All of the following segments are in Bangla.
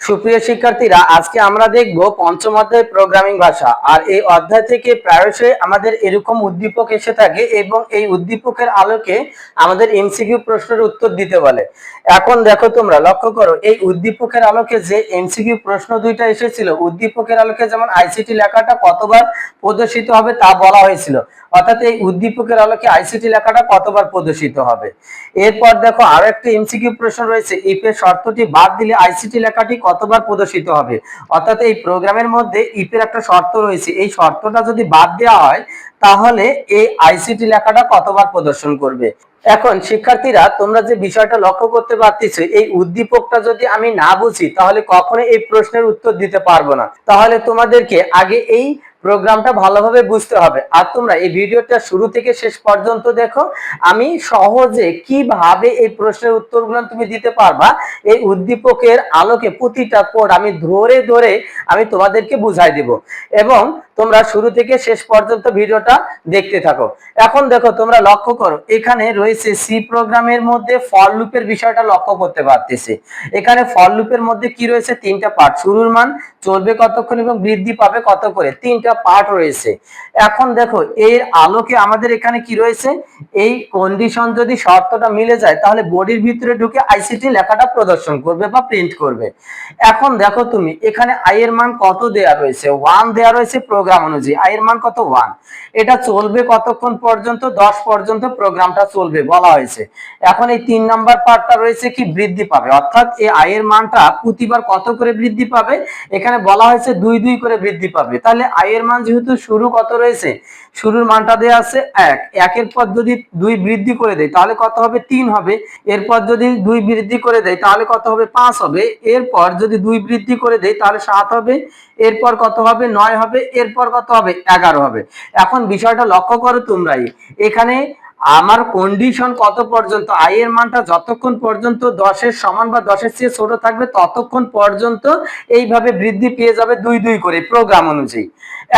সুপ্রিয় শিক্ষার্থীরা, আজকে আমরা দেখব পঞ্চম অধ্যায় প্রোগ্রামিং ভাষা। আর এই অধ্যায় থেকে প্রায়শই আমাদের এরকম উদ্দীপক এসে থাকে এবং এই উদ্দীপকের আলোকে আমাদের এমসিকিউ প্রশ্নের উত্তর দিতে বলে। এখন দেখো, তোমরা লক্ষ্য করো, এই উদ্দীপকের আলোকে যে এমসিকিউ প্রশ্ন দুইটা এসেছিল, উদ্দীপকের আলোকে যেমন আইসিটি লেখাটা কতবার প্রদর্শিত হবে তা বলা হয়েছিল, অর্থাৎ এই উদ্দীপকের আলোকে আইসিটি লেখাটা কতবার প্রদর্শিত হবে। এরপর দেখো, আরো একটা এমসিকিউ প্রশ্ন রয়েছে, ইফ এর শর্তটি বাদ দিলে আইসিটি লেখাটি কতবার প্রদর্শিত হবে। অর্থাৎ এই প্রোগ্রামের মধ্যে ইফ এর একটা শর্ত রয়েছে, এই শর্তটা যদি বাদ দেওয়া হয় তাহলে এই আইসিটি লেখাটা কতবার প্রদর্শন করবে। এখন শিক্ষার্থীরা, তোমরা যে বিষয়টা লক্ষ্য করতে পারতেছো, এই উদ্দীপকটা যদি আমি না বুঝি তাহলে কখনো এই প্রশ্নের উত্তর দিতে পারবো না। তাহলে তোমাদেরকে আগে এই প্রোগ্রামটা ভালোভাবে বুঝতে হবে। আর তোমরা এই ভিডিওটা শুরু থেকে শেষ পর্যন্ত দেখো, আমি সহজে কিভাবে এই প্রশ্নের উত্তরগুলো তুমি দিতে পারবা এই উদ্দীপকের আলোকে প্রতিটা কোড আমি ধরে ধরে আমি তোমাদেরকে বুঝাই দেব, এবং তোমরা শুরু থেকে শেষ পর্যন্ত ভিডিওটা দেখতে থাকো। এখন দেখো, তোমরা লক্ষ্য করো, এখানে রয়েছে সি প্রোগ্রামের মধ্যে ফর লুপের বিষয়টা লক্ষ্য করতে পারতেছি। এখানে ফর লুপের মধ্যে কি রয়েছে, তিনটা পার্ট, শুরুর মান, চলবে কতক্ষণ এবং বৃদ্ধি পাবে কত করে, তিনটা পার্ট রয়েছে। এখন দেখো, এর আলোকে আমাদের এখানে কি রয়েছে, এই কন্ডিশন যদি শর্তটা মিলে যায় তাহলে বডির ভিতরে ঢুকে আইসিটি লেখাটা প্রদর্শন করবে বা প্রিন্ট করবে। এখন দেখো, তুমি এখানে আই এর মান কত দেয়া রয়েছে, 1 দেয়া রয়েছে প্রোগ্রাম অনুযায়ী, আই এর মান কত, 1। এটা চলবে কতক্ষণ পর্যন্ত, 10 পর্যন্ত প্রোগ্রামটা চলবে বলা হয়েছে। এখন এই 3 নাম্বার পার্টটা রয়েছে কি, বৃদ্ধি পাবে, অর্থাৎ এই আই এর মানটা প্রতিবার কত করে বৃদ্ধি পাবে, এখানে বলা হয়েছে 2 2 করে বৃদ্ধি পাবে। তাহলে আই এর মান যেহেতু শুরু কত রয়েছে, শুরুর মানটা দেয়া আছে 1, একের পর যদি 2 বৃদ্ধি করে দেয় তাহলে কত হবে, 3 হবে। এরপর যদি 2 বৃদ্ধি করে দেয় তাহলে কত হবে, 5 হবে। এরপর যদি 2 বৃদ্ধি করে দেয় তাহলে 7 হবে। এরপর কত হবে, 9 হবে। এরপর কত হবে, 11 হবে। এখন বিষয়টা লক্ষ্য করো তোমরাই, এখানে আমার কন্ডিশন কত পর্যন্ত, আই এর মানটা যতক্ষণ পর্যন্ত 10 এর সমান বা 10 এর চেয়ে ছোট থাকবে ততক্ষণ পর্যন্ত এইভাবে বৃদ্ধি পেয়ে যাবে 2 2 করে প্রোগ্রাম অনুযায়ী।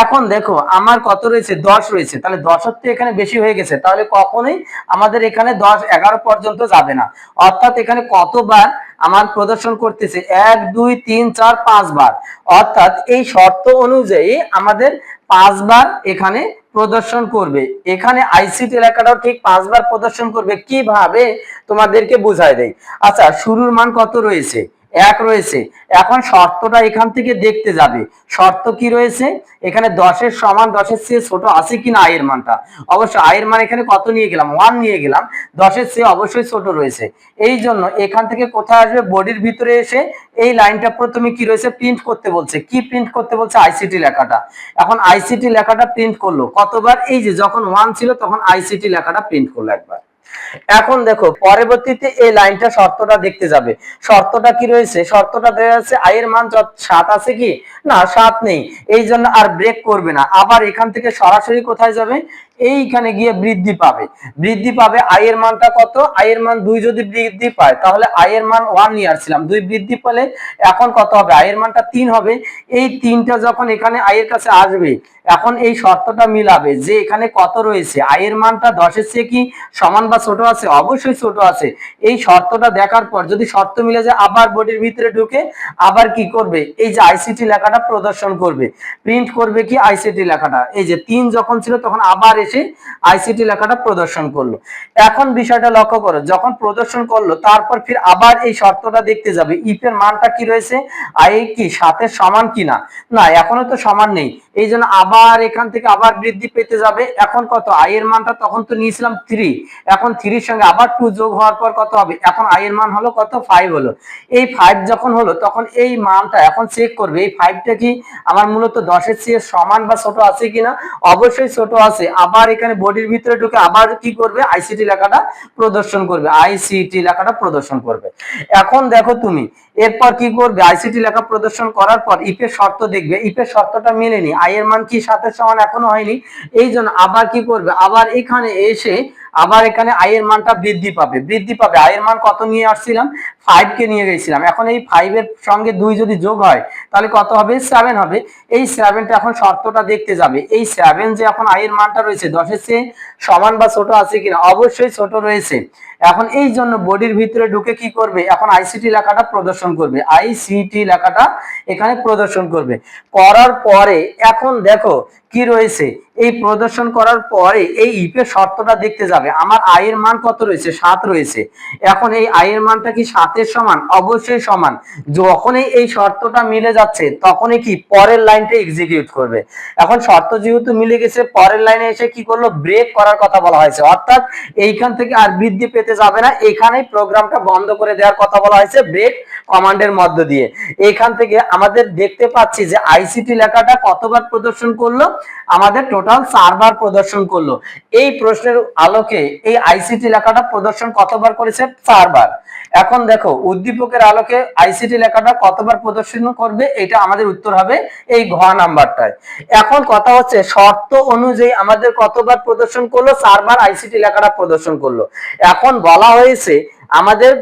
এখন দেখো, আমার কত রয়েছে, 10 রয়েছে, তাহলে 10 এর থেকে এখানে বেশি হয়ে গেছে, তাহলে কখনোই আমাদের এখানে 10 11 পর্যন্ত যাবে না। অর্থাৎ এখানে কতবার আমার প্রদর্শন করতেছে, 1 2 3 4 5 বার। অর্থাৎ এই শর্ত অনুযায়ী আমাদের 5 বার এখানে প্রদর্শন করবে। এখানে আইসিটি লেখাটাও ঠিক 5 বার প্রদর্শন করবে। কিভাবে তোমাদেরকে বুঝাই দেই। আচ্ছা, শুরুর মান কত রয়েছে, 1 রয়েছে। এখন শর্তটা এখান থেকে দেখতে যাবে, শর্ত কি রয়েছে, এখানে 10 এর সমান 10 এর চেয়ে ছোট আছে কিনা আই এর মানটা, অবশ্যই আই এর মান এখানে কত নিয়ে গেলাম, 1 নিয়ে গেলাম, 10 এর চেয়ে অবশ্যই ছোট রয়েছে। এই জন্য এখান থেকে কোথায় আসবে, বডির ভিতরে এসে এই লাইনটা প্রথমে কি রয়েছে, প্রিন্ট করতে বলছে। কি প্রিন্ট করতে বলছে, আইসিটি লেখাটা। এখন আইসিটি লেখাটা প্রিন্ট করলো কতবার, এই যে যখন 1 ছিল তখন আইসিটি লেখাটা প্রিন্ট করলো একবার। এখন দেখো, পরবর্তীতে এই লাইনটা শর্তটা দেখতে যাবে, শর্তটা কি রয়েছে, শর্তটা দেওয়া আছে আই এর মান 7 আছে কি না, 7 নেই, এই জন্য আর ব্রেক করবে না। আবার এখান থেকে সরাসরি কোথায় যাবে, এইখানে গিয়ে বৃদ্ধি পাবে। বৃদ্ধি পাবে, আই এর মানটা কত, আই এর মান 2 যদি বৃদ্ধি পায় তাহলে আই এর মান 1 নিয়ে আসছিলাম, 2 বৃদ্ধি পেলে এখন কত হবে, আই এর মানটা 3 হবে। এই 3টা যখন এখানে আই এর কাছে আসবে, এখন এই শর্তটা মিলাবে যে এখানে কত রয়েছে, আই এর মানটা 10 এর চেয়ে কি সমান বা ছোট আছে, অবশ্যই ছোট আছে। এই শর্তটা দেখার পর যদি শর্ত মিলে যায়, আবার বডির ভিতরে ঢুকে আবার কি করবে, এই যে আইসিটি লেখাটা প্রদর্শন করবে, প্রিন্ট করবে কি আইসিটি লেখাটা। এই যে 3 যখন ছিল তখন আবার এসে আইসিটি লেখাটা প্রদর্শন করলো। এখন বিষয়টা লক্ষ্য করো, যখন প্রদর্শন করলো তারপর ফির আবার এই শর্তটা দেখতে যাবে, ইফ এর মানটা কি রয়েছে, আই কি 7 এর সমান কিনা, না এখনো তো সমান নেই, এই জন্য আবার এখান থেকে আবার বৃদ্ধি পেতে যাবে। এখন কত, আই এর মানটা তখন তো নিয়েছিলাম 3, এখন 3 এর সঙ্গে আবার 2 যোগ হওয়ার পর কত হবে, এখন আই এর মান হলো কত, 5 হলো। এই 5 যখন হলো তখন এই মানটা এখন চেক করবে, এই 5টা কি আমার মূলত 10 এর চেয়ে সমান বা ছোট আছে কিনা, অবশ্যই ছোট আছে। আবার এখানে বডির ভিতরে ঢুকে আবার কি করবে, আইসিটি লেখাটা প্রদর্শন করবে, আইসিটি লেখাটা প্রদর্শন করবে। এখন দেখো তুমি এরপর কি করবে, আইসিটি লেখা প্রদর্শন করার পর ইফ এর শর্ত দেখবে, ইফ এর শর্তটা মেলেনি, আই এর মান কি 7 এর সমান এখনো হয়নি, এই জন্য আবার কি করবে, আবার এখানে এসে আবার এখানে আই এর মানটা বৃদ্ধি পাবে। আই এর মান কত নিয়ে আসছিলাম, 5 কে নিয়ে গেছিলাম। এখন এই 5 এর সঙ্গে 2 যদি যোগ হয় তাহলে কত হবে, 7 হবে। এই 7টা এখন শর্তটা দেখতে যাবে, এই 7 যে এখন আই এর মানটা রয়েছে 10 এর চেয়ে সমান বা ছোট আছে কিনা, অবশ্যই ছোট রয়েছে। এখন এই জন্য বডির ভিতরে ঢুকে কি করবে, এখন আইসিটি লেখাটা প্রদর্শন করবে, আইসিটি লেখাটা এখানে প্রদর্শন করবে। করার পরে এখন দেখো কি রয়েছে, এই প্রদর্শন করার পরে এই ইফের শর্তটা দেখতে যাবে। আমার আই এর মান কত রয়েছে, 7 রয়েছে। এখন এই আই এর মানটা কি 7 এর সমান, অবশ্যই সমান। যখনই এই শর্তটা মিলে যাচ্ছে তখনই কি পরের লাইনটা এক্সিকিউট করবে। এখন শর্ত যেহেতু মিলে গেছে, পরের লাইনে এসে কি করলো, ব্রেক করার কথা বলা হয়েছে, অর্থাৎ এইখান থেকে আর বৃদ্ধি পেতে যাবে না, এখানেই প্রোগ্রামটা বন্ধ করে দেওয়ার কথা বলা হয়েছে ব্রেক কমান্ডের মধ্য দিয়ে। এখান থেকে আমাদের দেখতে পাচ্ছি যে আইসিটি লেখাটা কতবার প্রদর্শন করলো, আমাদের টোটাল 4 বার প্রদর্শন করলো। এই প্রশ্নের আলোকে এই আইসিটি লেখাটা প্রদর্শন কতবার করেছে, 4 বার। এখন দেখো উদ্দীপকের আলোকে আইসিটি লেখাটা কতবার প্রদর্শন করবে, এটা আমাদের উত্তর হবে এই ঘ নাম্বারটায়। এখন কথা হচ্ছে শর্ত অনুযায়ী আমাদের কতবার প্রদর্শন করলো, 4 বার আইসিটি লেখাটা প্রদর্শন করলো। এখন বলা হয়েছে আমাদের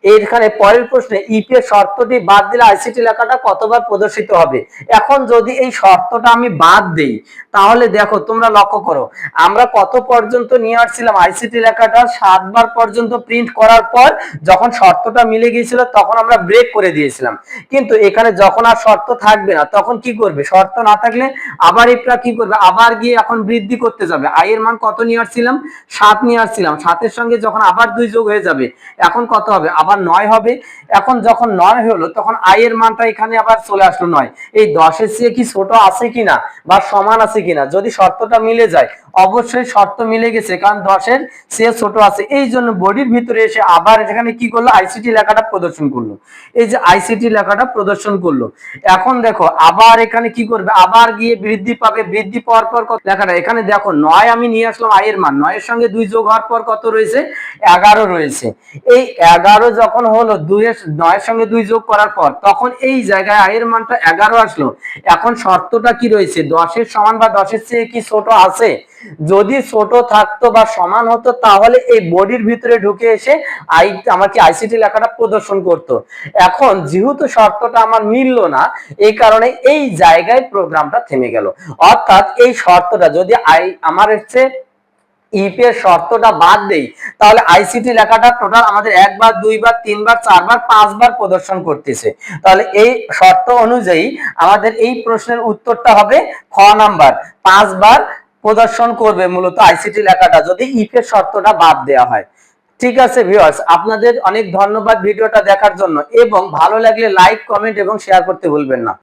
এখানে পরের প্রশ্নে ইফ এর শর্তটি বাদ দিলে আইসিটি লেখাটা কতবার প্রদর্শিত হবে। এখন যদি এই শর্তটা আমি বাদ দেই তাহলে দেখো তোমরা লক্ষ্য করো, আমরা কত পর্যন্ত নিয়ে আসছিলাম, আইসিটি লেখাটা 7 বার পর্যন্ত প্রিন্ট করার পর যখন শর্তটা মিলে গিয়েছিল তখন আমরা ব্রেক করে দিয়েছিলাম। কিন্তু এখানে যখন আর শর্ত থাকবে না তখন কি করবে, শর্ত না থাকলে আবার এটা কি করবে, আবার গিয়ে এখন বৃদ্ধি করতে যাবে। আই এর মান কত নিয়ে আসছিলাম, 7 নিয়ে আসছিলাম, 7 এর সঙ্গে যখন আবার 2 যোগ হয়ে যাবে এখন কত হবে, আবার 9 হবে। এখন যখন 9 হলো তখন আই এর মানটা এখানে আবার চলে আসলো 9। এই 10 এর চেয়ে কি ছোট আছে কিনা বা সমান আছে কিনা, যদি শর্তটা মিলে যায়, অবশ্যই শর্ত মিলে গেছে কারণ 10 এর চেয়ে ছোট আছে, এই জন্য বডির ভিতরে এসে আবার এখানে কি করলো, আইসিটি লেখাটা প্রদর্শন করলো। এই যে আইসিটি লেখাটা প্রদর্শন করলো। এখন দেখো আবার এখানে কি করবে, আবার গিয়ে বৃদ্ধি পাবে, বৃদ্ধি পাওয়ার পর লেখাটা এখানে দেখো 9 আমি নিয়ে আসলাম আই এর মান, 9 এর সঙ্গে 2 যোগ হওয়ার পর কত রয়েছে, 11 রয়েছে। এই 11 যখন হলো 2 এর 9 এর সঙ্গে 2 যোগ করার পর তখন এই জায়গায় আই এর মানটা 11 আসলো। এখন শর্তটা কি রয়েছে, 10 এর সমান বা 10 এর চেয়ে কি ছোট আছে, যদি ছোট থাকতো বা সমান হতো তাহলে এই বডির ভিতরে ঢুকে এসে আমাকে আইসিটি লেখাটা প্রদর্শন করতো। এখন যেহেতু শর্তটা আমার মিললো না, এই কারণে এই জায়গায় প্রোগ্রামটা থেমে গেল। অর্থাৎ এই শর্তটা যদি আমার হচ্ছে ইফ এর শর্তটা বাদ দেই তাহলে আইসিটি লেখাটা টোটাল আমাদের 1 বার 2 বার 3 বার 4 বার 5 বার প্রদর্শন করতেছে। তাহলে এই শর্ত অনুযায়ী আমাদের এই প্রশ্নের উত্তরটা হবে খ নাম্বার, 5 বার প্রদর্শন করবে মূলত আইসিটি লেখাটা যদি ইফ এর শর্তটা বাদ দেওয়া হয়। ঠিক আছে ভিউয়ার্স, আপনাদের অনেক ধন্যবাদ ভিডিওটা দেখার জন্য, এবং ভালো লাগলে লাইক কমেন্ট এবং শেয়ার করতে ভুলবেন না।